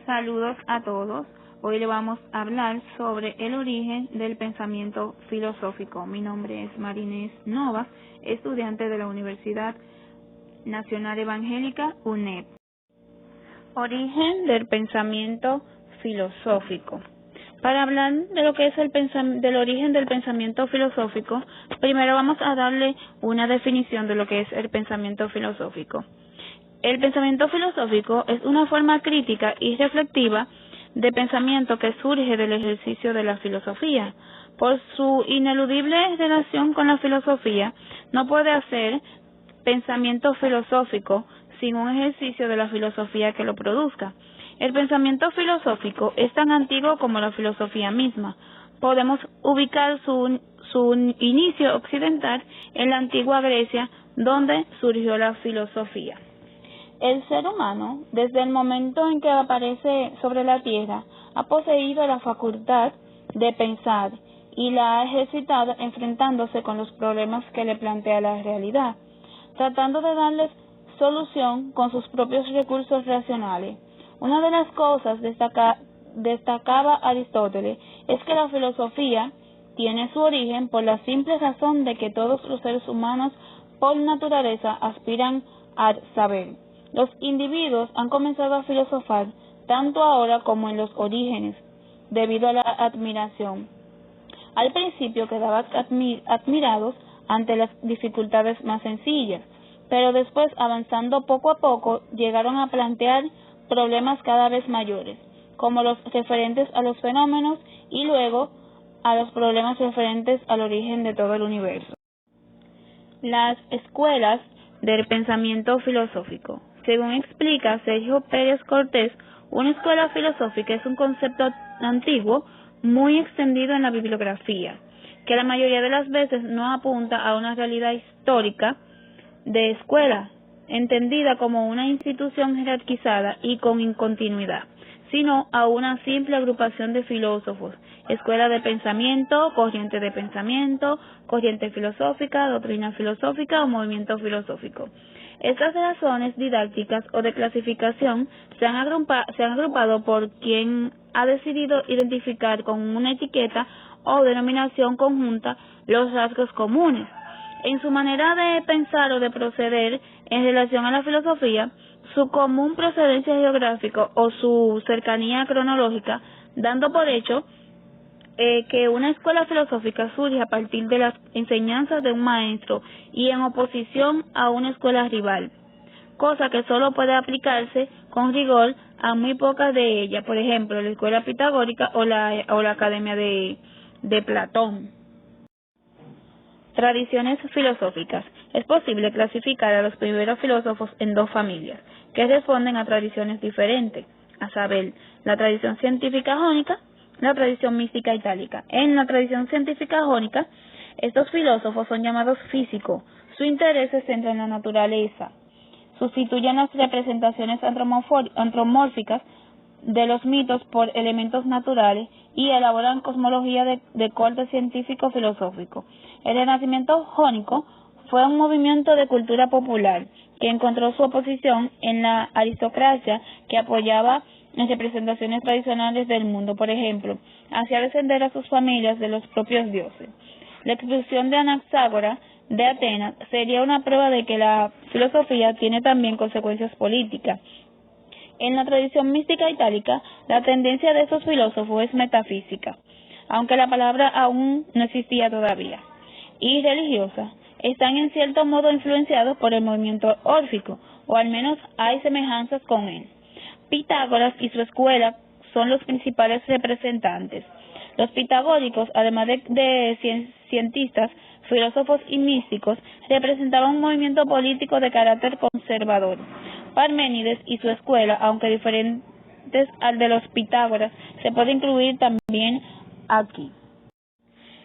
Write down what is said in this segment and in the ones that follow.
Saludos a todos. Hoy le vamos a hablar sobre el origen del pensamiento filosófico. Mi nombre es Marinés Novas, estudiante de la Universidad Nacional Evangélica UNED. Origen del pensamiento filosófico. Para hablar de lo que es del origen del pensamiento filosófico, primero vamos a darle una definición de lo que es el pensamiento filosófico. El pensamiento filosófico es una forma crítica y reflexiva de pensamiento que surge del ejercicio de la filosofía. Por su ineludible relación con la filosofía, no puede hacer pensamiento filosófico sin un ejercicio de la filosofía que lo produzca. El pensamiento filosófico es tan antiguo como la filosofía misma. Podemos ubicar su inicio occidental en la antigua Grecia, donde surgió la filosofía. El ser humano, desde el momento en que aparece sobre la tierra, ha poseído la facultad de pensar y la ha ejercitado enfrentándose con los problemas que le plantea la realidad, tratando de darles solución con sus propios recursos racionales. Una de las cosas destacaba Aristóteles es que la filosofía tiene su origen por la simple razón de que todos los seres humanos por naturaleza aspiran al saber. Los individuos han comenzado a filosofar tanto ahora como en los orígenes, debido a la admiración. Al principio quedaban admirados ante las dificultades más sencillas, pero después, avanzando poco a poco, llegaron a plantear problemas cada vez mayores, como los referentes a los fenómenos y luego a los problemas referentes al origen de todo el universo. Las escuelas del pensamiento filosófico. Según explica Sergio Pérez Cortés, una escuela filosófica es un concepto antiguo muy extendido en la bibliografía, que la mayoría de las veces no apunta a una realidad histórica de escuela, entendida como una institución jerarquizada y con continuidad, sino a una simple agrupación de filósofos, escuela de pensamiento, corriente filosófica, doctrina filosófica o movimiento filosófico. Estas razones didácticas o de clasificación se han agrupado por quien ha decidido identificar con una etiqueta o denominación conjunta los rasgos comunes en su manera de pensar o de proceder en relación a la filosofía, su común procedencia geográfica o su cercanía cronológica, dando por hecho que una escuela filosófica surge a partir de las enseñanzas de un maestro y en oposición a una escuela rival, cosa que solo puede aplicarse con rigor a muy pocas de ellas, por ejemplo, la escuela pitagórica o la academia de Platón. Tradiciones filosóficas. Es posible clasificar a los primeros filósofos en dos familias, que responden a tradiciones diferentes, a saber, la tradición científica jónica, la tradición mística itálica. En la tradición científica jónica, estos filósofos son llamados físicos. Su interés se centra en la naturaleza. Sustituyen las representaciones antropomórficas de los mitos por elementos naturales y elaboran cosmología de corte científico-filosófico. El Renacimiento jónico fue un movimiento de cultura popular que encontró su oposición en la aristocracia que apoyaba las representaciones tradicionales del mundo. Por ejemplo, hacía descender a sus familias de los propios dioses. La expulsión de Anaxágora de Atenas sería una prueba de que la filosofía tiene también consecuencias políticas. En la tradición mística itálica, la tendencia de estos filósofos es metafísica, aunque la palabra aún no existía todavía, y religiosa. Están en cierto modo influenciados por el movimiento órfico, o al menos hay semejanzas con él. Pitágoras y su escuela son los principales representantes. Los pitagóricos, además de cientistas, filósofos y místicos, representaban un movimiento político de carácter conservador. Parménides y su escuela, aunque diferentes al de los Pitágoras, se puede incluir también aquí.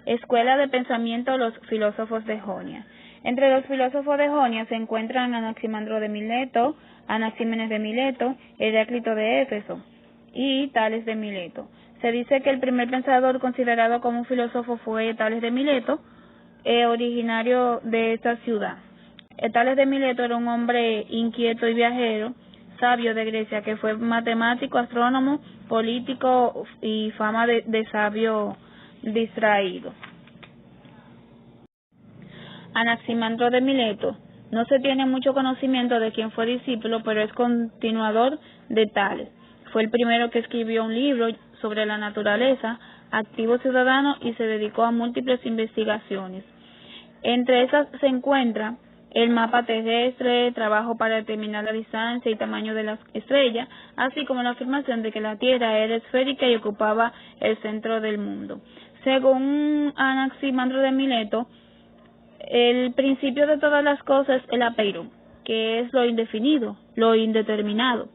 Escuela de pensamiento de los filósofos de Jonia. Entre los filósofos de Jonia se encuentran Anaximandro de Mileto, Anaxímenes de Mileto, Heráclito de Éfeso y Tales de Mileto. Se dice que el primer pensador considerado como un filósofo fue Tales de Mileto, originario de esta ciudad. Tales de Mileto era un hombre inquieto y viajero. sabio de Grecia, que fue matemático, astrónomo, político y fama de sabio distraído. Anaximandro de Mileto. No se tiene mucho conocimiento de quién fue discípulo, pero es continuador de Tales. Fue el primero que escribió un libro sobre la naturaleza, activo ciudadano, y se dedicó a múltiples investigaciones. Entre esas se encuentra el mapa terrestre, trabajo para determinar la distancia y tamaño de las estrellas, así como la afirmación de que la Tierra era esférica y ocupaba el centro del mundo. Según Anaximandro de Mileto, el principio de todas las cosas es el apeiron, que es lo indefinido, lo indeterminado.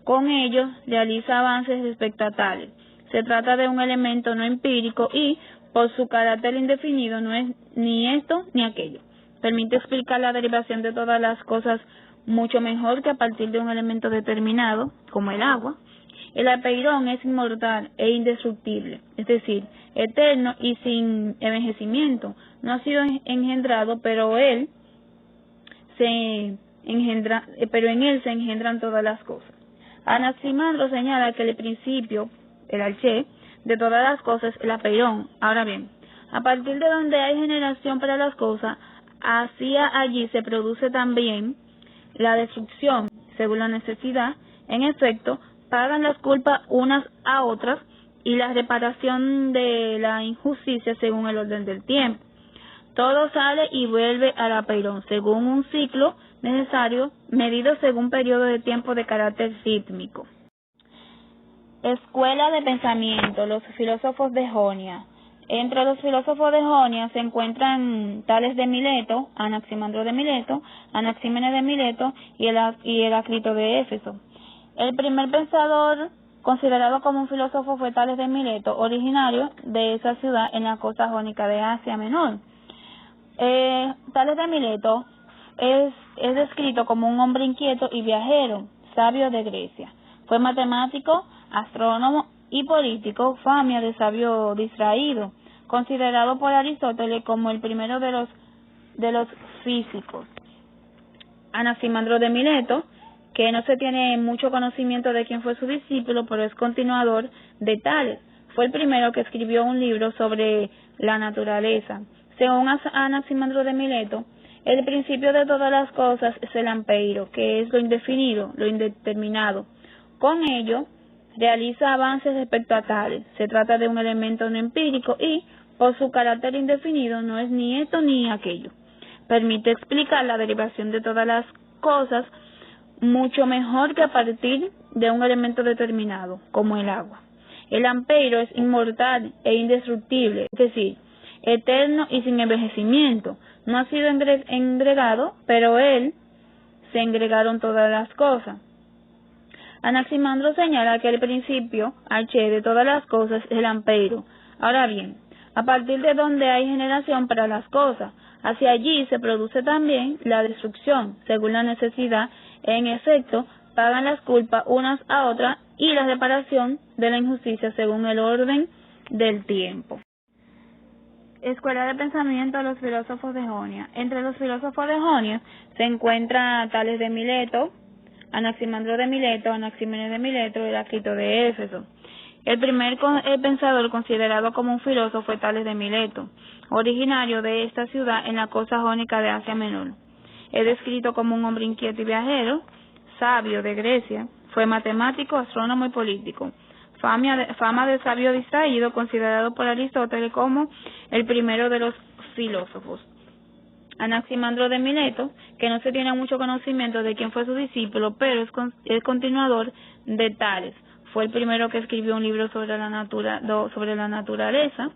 Con ello realiza avances respecto a tales. Se trata de un elemento no empírico y, por su carácter indefinido, no es ni esto ni aquello. Permite explicar la derivación de todas las cosas mucho mejor que a partir de un elemento determinado, como el agua. El apeiron es inmortal e indestructible, es decir, eterno y sin envejecimiento. No ha sido engendrado, pero en él se engendran todas las cosas. Anaximandro señala que el principio, el arché, de todas las cosas es el apeiron. Ahora bien, a partir de donde hay generación para las cosas, hacia allí se produce también la destrucción, según la necesidad. En efecto, pagan las culpas unas a otras y la reparación de la injusticia según el orden del tiempo. Todo sale y vuelve al apeiron, según un ciclo necesario, medido según periodo de tiempo de carácter rítmico. Escuela de pensamiento, los filósofos de Jonia. Entre los filósofos de Jonia se encuentran Tales de Mileto, Anaximandro de Mileto, Anaxímenes de Mileto y Heráclito de Éfeso. El primer pensador considerado como un filósofo fue Tales de Mileto, originario de esa ciudad en la costa jónica de Asia Menor. Tales de Mileto es descrito como un hombre inquieto y viajero, sabio de Grecia. Fue matemático, astrónomo y político, fama de sabio distraído, considerado por Aristóteles como el primero de los físicos. Anaximandro de Mileto, que no se tiene mucho conocimiento de quién fue su discípulo, pero es continuador de Tales. Fue el primero que escribió un libro sobre la naturaleza. Según Anaximandro de Mileto, el principio de todas las cosas es el ampeiro, que es lo indefinido, lo indeterminado. Con ello, realiza avances respecto a Tales. Se trata de un elemento no empírico y, por su carácter indefinido, no es ni esto ni aquello. Permite explicar la derivación de todas las cosas mucho mejor que a partir de un elemento determinado, como el agua. El ampeiro es inmortal e indestructible, es decir, eterno y sin envejecimiento. No ha sido engregado, pero él se engregaron todas las cosas. Anaximandro señala que el principio, arché, de todas las cosas es el ampeiro. Ahora bien, a partir de donde hay generación para las cosas, hacia allí se produce también la destrucción, según la necesidad. En efecto, pagan las culpas unas a otras y la reparación de la injusticia según el orden del tiempo. Escuela de pensamiento de los filósofos de Jonia. Entre los filósofos de Jonia se encuentra Tales de Mileto, Anaximandro de Mileto, Anaxímenes de Mileto y Heráclito de Éfeso. El primer pensador considerado como un filósofo fue Tales de Mileto, originario de esta ciudad en la costa jónica de Asia Menor. Es descrito como un hombre inquieto y viajero, sabio de Grecia. Fue matemático, astrónomo y político. Fama de sabio distraído, considerado por Aristóteles como el primero de los filósofos. Anaximandro de Mileto, que no se tiene mucho conocimiento de quién fue su discípulo, pero es continuador de Tales. Fue el primero que escribió un libro sobre la naturaleza.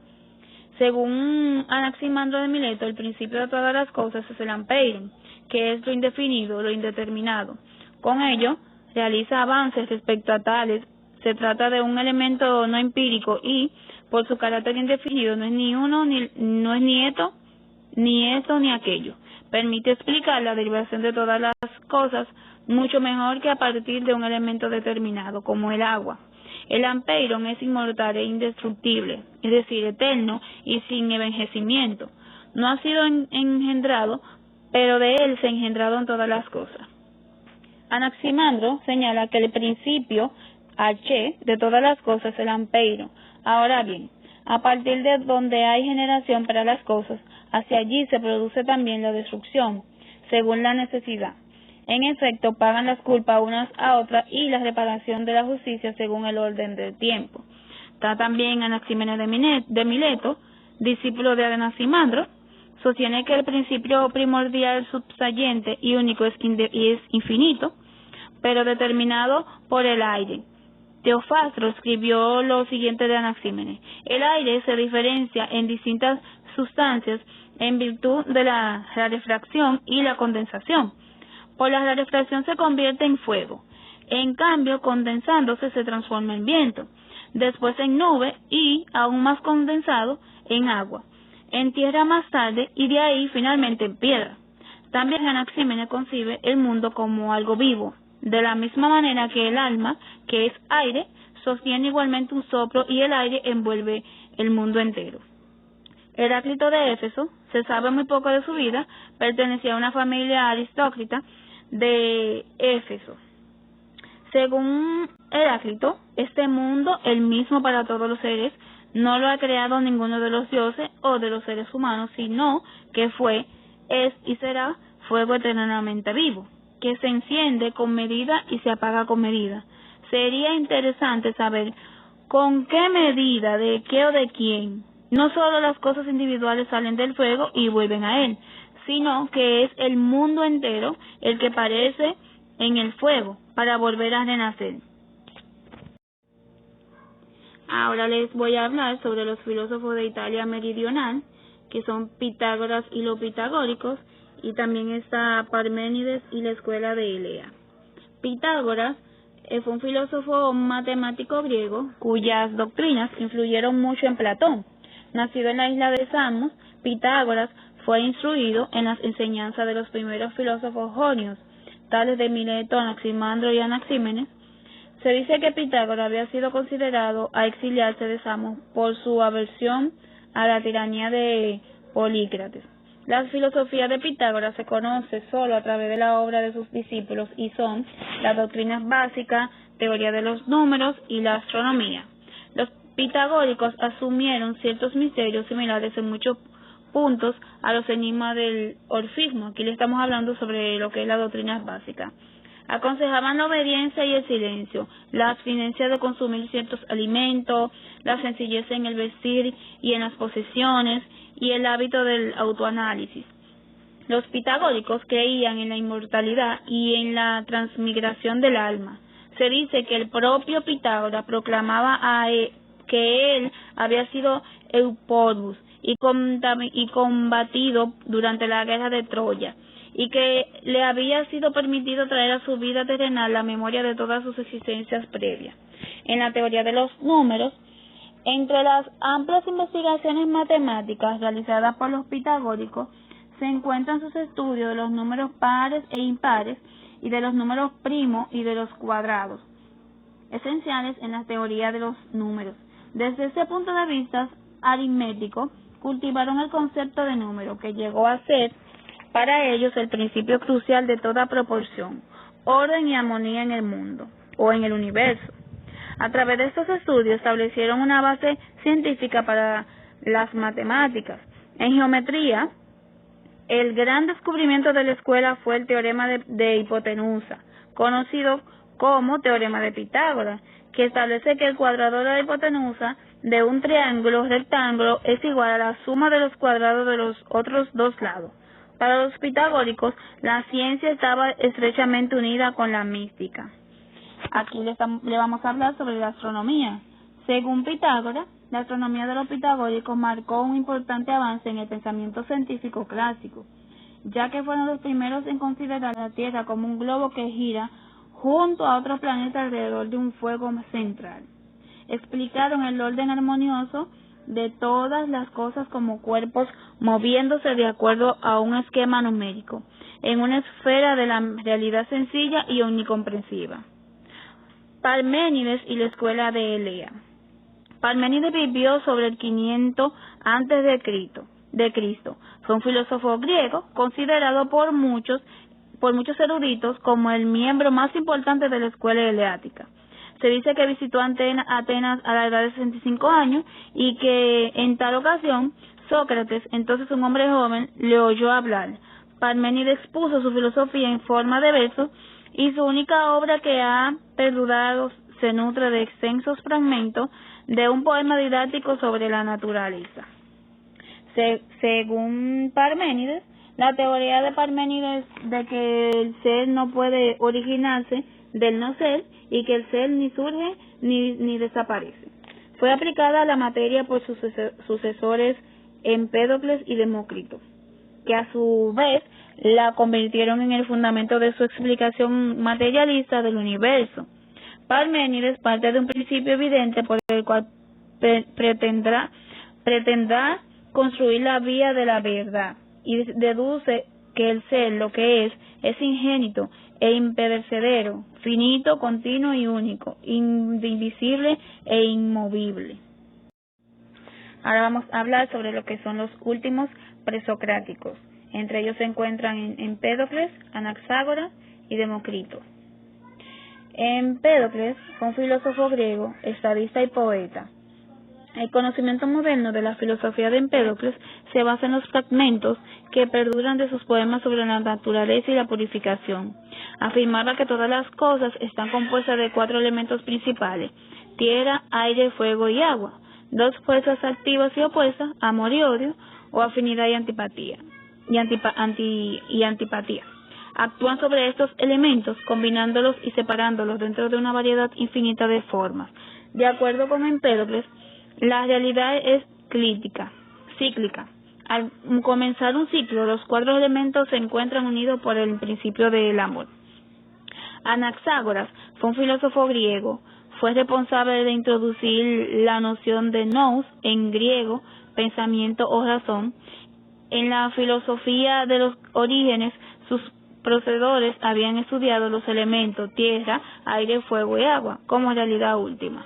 Según Anaximandro de Mileto, el principio de todas las cosas es el ampeiro, que es lo indefinido, lo indeterminado. Con ello, realiza avances respecto a Tales. Se trata de un elemento no empírico y, por su carácter indefinido, no es ni esto ni aquello. Permite explicar la derivación de todas las cosas mucho mejor que a partir de un elemento determinado, como el agua. El ampeiron es inmortal e indestructible, es decir, eterno y sin envejecimiento. No ha sido engendrado, pero de él se engendraron todas las cosas. Anaximandro señala que el principio H de todas las cosas es el ampeiro. Ahora bien, a partir de donde hay generación para las cosas, hacia allí se produce también la destrucción, según la necesidad. En efecto, pagan las culpas unas a otras y la reparación de la justicia según el orden del tiempo. Está también Anaxímenes de Mileto, discípulo de Anaximandro, sostiene que el principio primordial subsayente y único es infinito, pero determinado por el aire. Teofastro escribió lo siguiente de Anaxímenes: el aire se diferencia en distintas sustancias en virtud de la rarefacción y la condensación. Por la rarefacción se convierte en fuego, en cambio condensándose se transforma en viento, después en nube y, aún más condensado, en agua, en tierra más tarde y de ahí finalmente en piedra. También Anaxímenes concibe el mundo como algo vivo, de la misma manera que el alma, que es aire, sostiene igualmente un soplo y el aire envuelve el mundo entero. Heráclito de Éfeso, se sabe muy poco de su vida, pertenecía a una familia aristócrata de Éfeso. Según Heráclito, este mundo, el mismo para todos los seres, no lo ha creado ninguno de los dioses o de los seres humanos, sino que fue, es y será fuego eternamente vivo, que se enciende con medida y se apaga con medida. Sería interesante saber con qué medida, de qué o de quién. No solo las cosas individuales salen del fuego y vuelven a él, sino que es el mundo entero el que aparece en el fuego para volver a renacer. Ahora les voy a hablar sobre los filósofos de Italia meridional, que son Pitágoras y los pitagóricos, y también está Parménides y la escuela de Elea. Pitágoras fue un filósofo matemático griego cuyas doctrinas influyeron mucho en Platón. Nacido en la isla de Samos, Pitágoras fue instruido en las enseñanzas de los primeros filósofos jonios, tales de Mileto, Anaximandro y Anaxímenes. Se dice que Pitágoras había sido considerado a exiliarse de Samos por su aversión a la tiranía de Polícrates. La filosofía de Pitágoras se conoce solo a través de la obra de sus discípulos y son las doctrinas básicas, teoría de los números y la astronomía. Los pitagóricos asumieron ciertos misterios similares en muchos puntos a los enigmas del orfismo. Aquí le estamos hablando sobre lo que es las doctrinas básicas. Aconsejaban la obediencia y el silencio, la abstinencia de consumir ciertos alimentos, la sencillez en el vestir y en las posesiones, y el hábito del autoanálisis. Los pitagóricos creían en la inmortalidad y en la transmigración del alma. Se dice que el propio Pitágoras proclamaba que él había sido Eupodus y combatido durante la guerra de Troya, y que le había sido permitido traer a su vida terrenal la memoria de todas sus existencias previas. En la teoría de los números, entre las amplias investigaciones matemáticas realizadas por los pitagóricos, se encuentran sus estudios de los números pares e impares y de los números primos y de los cuadrados, esenciales en la teoría de los números. Desde ese punto de vista aritmético, cultivaron el concepto de número, que llegó a ser para ellos el principio crucial de toda proporción, orden y armonía en el mundo o en el universo. A través de estos estudios establecieron una base científica para las matemáticas. En geometría, el gran descubrimiento de la escuela fue el teorema de hipotenusa, conocido como teorema de Pitágoras, que establece que el cuadrado de la hipotenusa de un triángulo rectángulo es igual a la suma de los cuadrados de los otros dos lados. Para los pitagóricos, la ciencia estaba estrechamente unida con la mística. Aquí le vamos a hablar sobre la astronomía. Según Pitágoras, la astronomía de los pitagóricos marcó un importante avance en el pensamiento científico clásico, ya que fueron los primeros en considerar la Tierra como un globo que gira junto a otro planeta alrededor de un fuego central. Explicaron el orden armonioso de todas las cosas como cuerpos moviéndose de acuerdo a un esquema numérico, en una esfera de la realidad sencilla y omnicomprensiva. Parménides y la escuela de Elea. Parménides vivió sobre el 500 a.C. Fue un filósofo griego considerado por muchos por muchos eruditos como el miembro más importante de la escuela eleática. Se dice que visitó Atenas a la edad de 65 años y que en tal ocasión Sócrates, entonces un hombre joven, le oyó hablar. Parménides expuso su filosofía en forma de verso y su única obra que ha perdurado se nutre de extensos fragmentos de un poema didáctico sobre la naturaleza. Según Parménides, la teoría de Parménides de que el ser no puede originarse del no ser y que el ser ni surge ni desaparece fue aplicada a la materia por sus sucesores Empédocles y Demócrito, que a su vez la convirtieron en el fundamento de su explicación materialista del universo. Parménides parte de un principio evidente por el cual pretendrá construir la vía de la verdad y deduce que el ser, lo que es ingénito e imperecedero, finito, continuo y único, indivisible e inmovible. Ahora vamos a hablar sobre lo que son los últimos presocráticos. Entre ellos se encuentran Empédocles, Anaxágoras y Demócrito. Empédocles fue un filósofo griego, estadista y poeta. El conocimiento moderno de la filosofía de Empédocles se basa en los fragmentos que perduran de sus poemas sobre la naturaleza y la purificación. Afirmaba que todas las cosas están compuestas de 4 elementos principales: tierra, aire, fuego y agua, 2 fuerzas activas y opuestas, amor y odio, o afinidad y antipatía. Actúan sobre estos elementos, combinándolos y separándolos dentro de una variedad infinita de formas. De acuerdo con Empédocles, la realidad es cíclica. Al comenzar un ciclo, los 4 elementos se encuentran unidos por el principio del amor. Anaxágoras fue un filósofo griego. Fue responsable de introducir la noción de nous, en griego, pensamiento o razón. En la filosofía de los orígenes, sus procedores habían estudiado los elementos tierra, aire, fuego y agua como realidad última.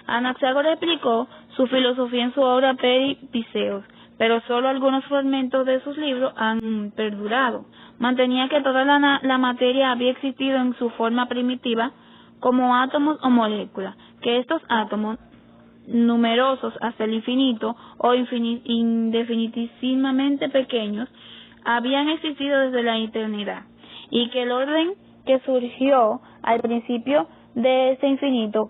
Anaxágoras explicó su filosofía en su obra Peripiseos, pero solo algunos fragmentos de sus libros han perdurado. Mantenía que toda la materia había existido en su forma primitiva como átomos o moléculas, que estos átomos, numerosos hasta el infinito o indefinitivamente pequeños, habían existido desde la eternidad, y que el orden que surgió al principio de ese infinito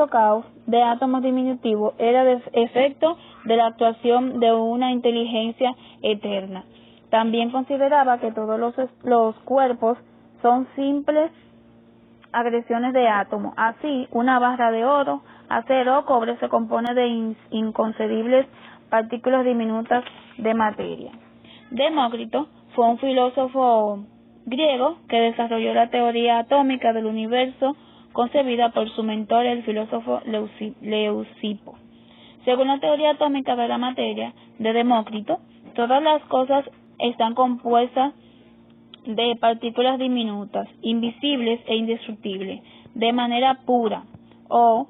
caos de átomos diminutivos era de efecto de la actuación de una inteligencia eterna. También consideraba que todos los cuerpos son simples agresiones de átomos. Así, una barra de oro, acero o cobre se compone de inconcebibles partículas diminutas de materia. Demócrito fue un filósofo griego que desarrolló la teoría atómica del universo concebida por su mentor, el filósofo Leucipo. Según la teoría atómica de la materia de Demócrito, todas las cosas están compuestas de partículas diminutas, invisibles e indestructibles, de manera pura, o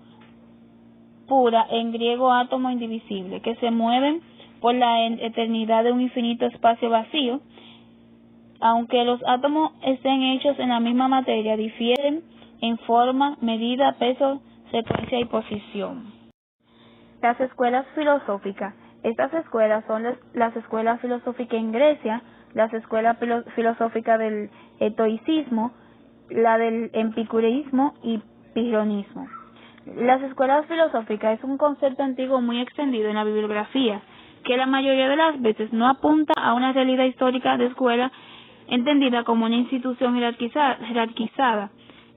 pura, en griego átomo indivisible, que se mueven por la eternidad de un infinito espacio vacío. Aunque los átomos estén hechos en la misma materia, difieren en forma, medida, peso, secuencia y posición. Las escuelas filosóficas. Estas escuelas son las escuelas filosóficas en Grecia, las escuelas filosóficas del estoicismo, la del epicureísmo y pirronismo. Las escuelas filosóficas es un concepto antiguo muy extendido en la bibliografía, que la mayoría de las veces no apunta a una realidad histórica de escuela entendida como una institución jerarquizada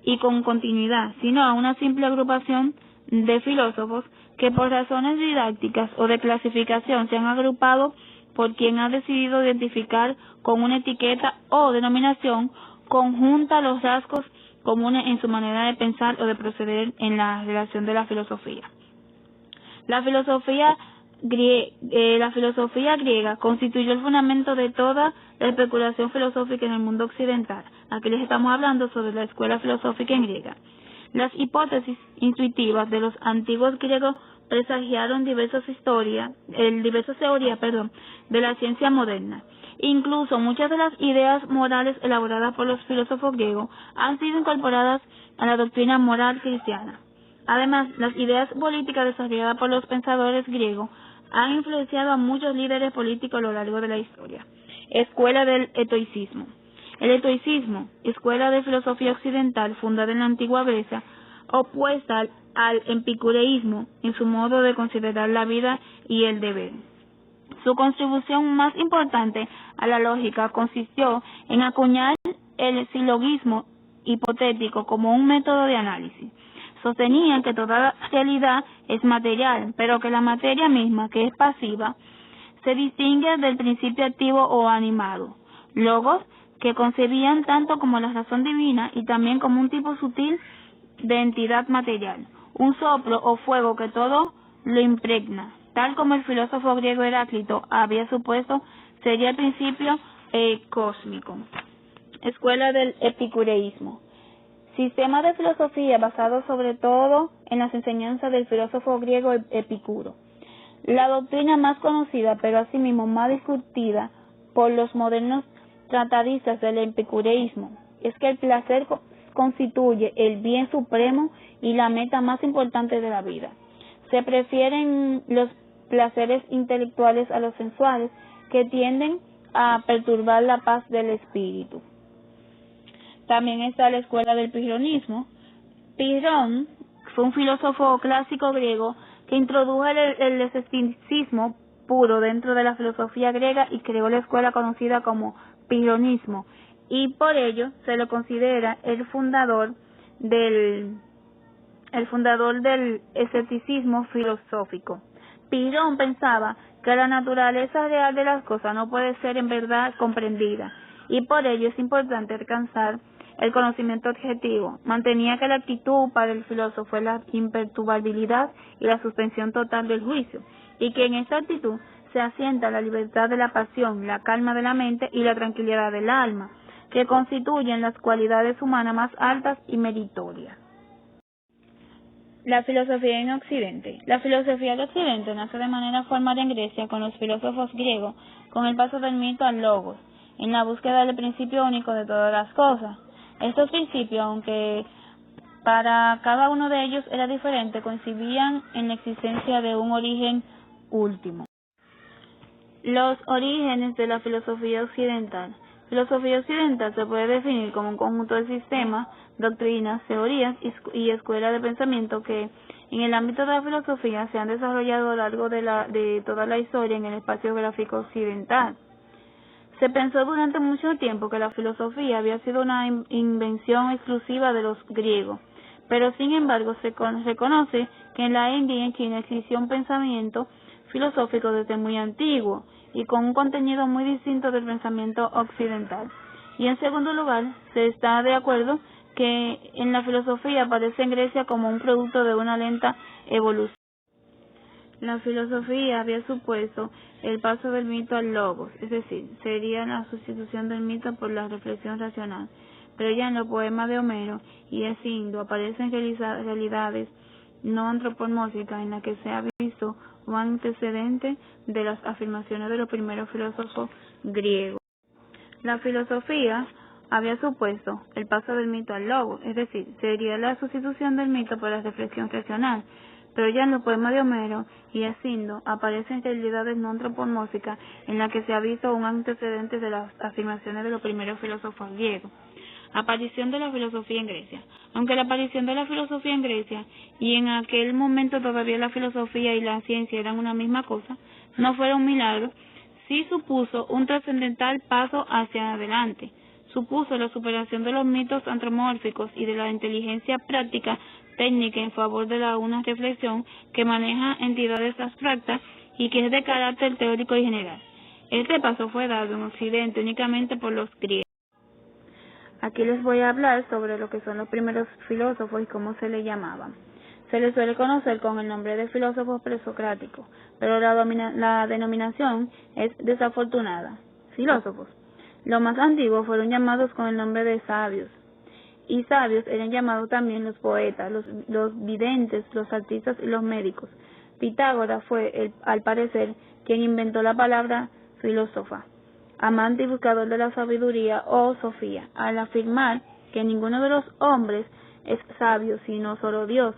y con continuidad, sino a una simple agrupación de filósofos que por razones didácticas o de clasificación se han agrupado por quien ha decidido identificar con una etiqueta o denominación conjunta los rasgos comunes en su manera de pensar o de proceder en la relación de la filosofía. La filosofía griega constituyó el fundamento de toda la especulación filosófica en el mundo occidental. Aquí les estamos hablando sobre la escuela filosófica en griega. Las hipótesis intuitivas de los antiguos griegos presagiaron diversas teorías de la ciencia moderna. Incluso muchas de las ideas morales elaboradas por los filósofos griegos han sido incorporadas a la doctrina moral cristiana. Además, las ideas políticas desarrolladas por los pensadores griegos han influenciado a muchos líderes políticos a lo largo de la historia. Escuela del estoicismo. El estoicismo, escuela de filosofía occidental fundada en la antigua Grecia, opuesta al epicureísmo en su modo de considerar la vida y el deber. Su contribución más importante a la lógica consistió en acuñar el silogismo hipotético como un método de análisis. Sostenían que toda la realidad es material, pero que la materia misma, que es pasiva, se distingue del principio activo o animado. Logos que concebían tanto como la razón divina y también como un tipo sutil de entidad material, un soplo o fuego que todo lo impregna, tal como el filósofo griego Heráclito había supuesto sería el principio cósmico. Escuela del epicureísmo. Sistema de filosofía basado sobre todo en las enseñanzas del filósofo griego Epicuro. La doctrina más conocida, pero asimismo más discutida por los modernos tratadistas del epicureísmo, es que el placer constituye el bien supremo y la meta más importante de la vida. Se prefieren los placeres intelectuales a los sensuales, que tienden a perturbar la paz del espíritu. También está la escuela del pirronismo. Pirrón fue un filósofo clásico griego que introdujo el escepticismo puro dentro de la filosofía griega y creó la escuela conocida como pirronismo, y por ello se lo considera el fundador del escepticismo filosófico. Pirrón pensaba que la naturaleza real de las cosas no puede ser en verdad comprendida, y por ello es importante alcanzar el conocimiento objetivo. Mantenía que la actitud para el filósofo es la imperturbabilidad y la suspensión total del juicio, y que en esta actitud se asienta la libertad de la pasión, la calma de la mente y la tranquilidad del alma, que constituyen las cualidades humanas más altas y meritorias. La filosofía en Occidente. La filosofía de Occidente nace de manera formal en Grecia con los filósofos griegos, con el paso del mito al logos, en la búsqueda del principio único de todas las cosas. Estos principios, aunque para cada uno de ellos era diferente, coincidían en la existencia de un origen último. Los orígenes de la filosofía occidental. Filosofía occidental se puede definir como un conjunto de sistemas, doctrinas, teorías y escuelas de pensamiento que en el ámbito de la filosofía se han desarrollado a lo largo de toda la historia en el espacio geográfico occidental. Se pensó durante mucho tiempo que la filosofía había sido una invención exclusiva de los griegos, pero sin embargo se reconoce que en la India y en China existió un pensamiento filosófico desde muy antiguo y con un contenido muy distinto del pensamiento occidental. Y en segundo lugar, se está de acuerdo que en la filosofía aparece en Grecia como un producto de una lenta evolución. La filosofía había supuesto el paso del mito al logos, es decir, sería la sustitución del mito por la reflexión racional. Pero ya en los poemas de Homero y Hesíodo aparecen realidades no antropomórficas en las que se ha visto un antecedente de las afirmaciones de los primeros filósofos griegos. La filosofía había supuesto el paso del mito al logos, es decir, sería la sustitución del mito por la reflexión racional. Pero ya en los poemas de Homero y Hesíodo aparecen realidades no antropomórficas en las que se ha visto un antecedente de las afirmaciones de los primeros filósofos griegos. Aparición de la filosofía en Grecia. Aunque la aparición de la filosofía en Grecia, y en aquel momento todavía la filosofía y la ciencia eran una misma cosa, no fuera un milagro, sí supuso un trascendental paso hacia adelante. Supuso la superación de los mitos antropomórficos y de la inteligencia práctica técnica en favor de una reflexión que maneja entidades abstractas y que es de carácter teórico y general. Este paso fue dado en Occidente únicamente por los griegos. Aquí les voy a hablar sobre lo que son los primeros filósofos y cómo se les llamaban. Se les suele conocer con el nombre de filósofos presocráticos, pero la denominación es desafortunada. Filósofos. Los más antiguos fueron llamados con el nombre de sabios. Y sabios eran llamados también los poetas, los videntes, los artistas y los médicos. Pitágoras fue, al parecer, quien inventó la palabra filósofa. amante y buscador de la sabiduría o Sofía, al afirmar que ninguno de los hombres es sabio sino solo Dios,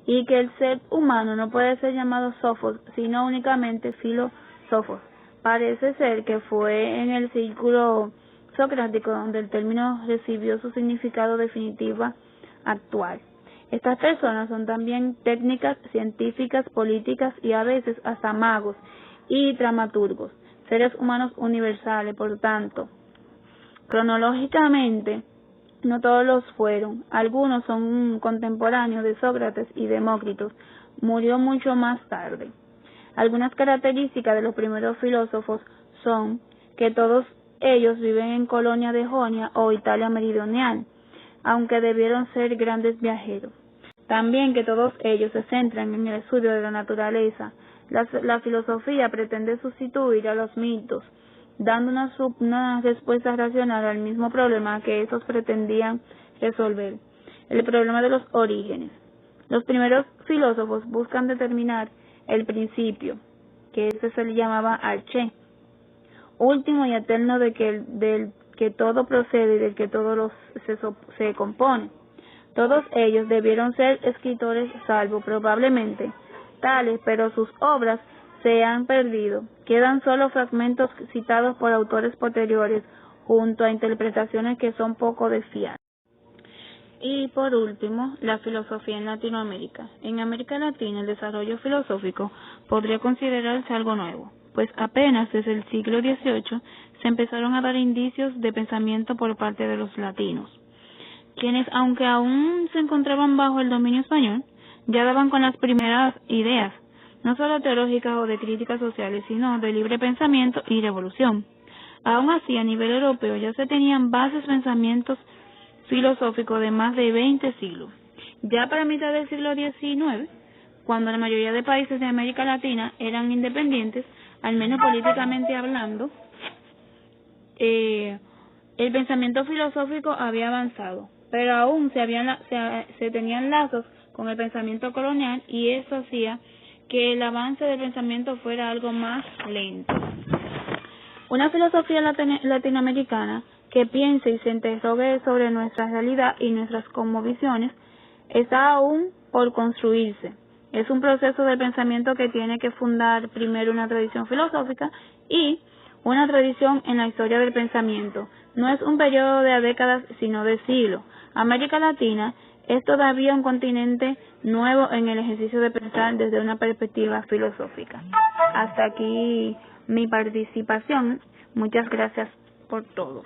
y que el ser humano no puede ser llamado sofos sino únicamente filósofos. Parece ser que fue en el círculo socrático donde el término recibió su significado definitivo actual. Estas personas son también técnicas, científicas, políticas y a veces hasta magos y dramaturgos, seres humanos universales. Por tanto, cronológicamente, no todos los fueron. Algunos son contemporáneos de Sócrates y Demócrito. Murió mucho más tarde. Algunas características de los primeros filósofos son que todos ellos viven en Colonia de Jonia o Italia meridional, aunque debieron ser grandes viajeros. También que todos ellos se centran en el estudio de la naturaleza. La filosofía pretende sustituir a los mitos, dando una respuesta racional al mismo problema que estos pretendían resolver, el problema de los orígenes. Los primeros filósofos buscan determinar el principio, que ese se le llamaba arché, último y eterno del que todo procede y del que todo se compone. Todos ellos debieron ser escritores, salvo probablemente tales, pero sus obras se han perdido. Quedan solo fragmentos citados por autores posteriores, junto a interpretaciones que son poco de fiar. Y por último, la filosofía en Latinoamérica. En América Latina, el desarrollo filosófico podría considerarse algo nuevo, pues apenas desde el siglo XVIII se empezaron a dar indicios de pensamiento por parte de los latinos, quienes, aunque aún se encontraban bajo el dominio español, ya daban con las primeras ideas, no solo teológicas o de críticas sociales, sino de libre pensamiento y revolución. Aún así, a nivel europeo ya se tenían bases pensamientos filosóficos de más de 20 siglos. Ya para mitad del siglo XIX, cuando la mayoría de países de América Latina eran independientes, al menos políticamente hablando, el pensamiento filosófico había avanzado, pero aún se tenían lazos con el pensamiento colonial, y eso hacía que el avance del pensamiento fuera algo más lento. Una filosofía latinoamericana que piense y se interrogue sobre nuestra realidad y nuestras cosmovisiones está aún por construirse. Es un proceso de pensamiento que tiene que fundar primero una tradición filosófica y una tradición en la historia del pensamiento. No es un periodo de décadas, sino de siglos. América Latina es todavía un continente nuevo en el ejercicio de pensar desde una perspectiva filosófica. Hasta aquí mi participación. Muchas gracias por todo.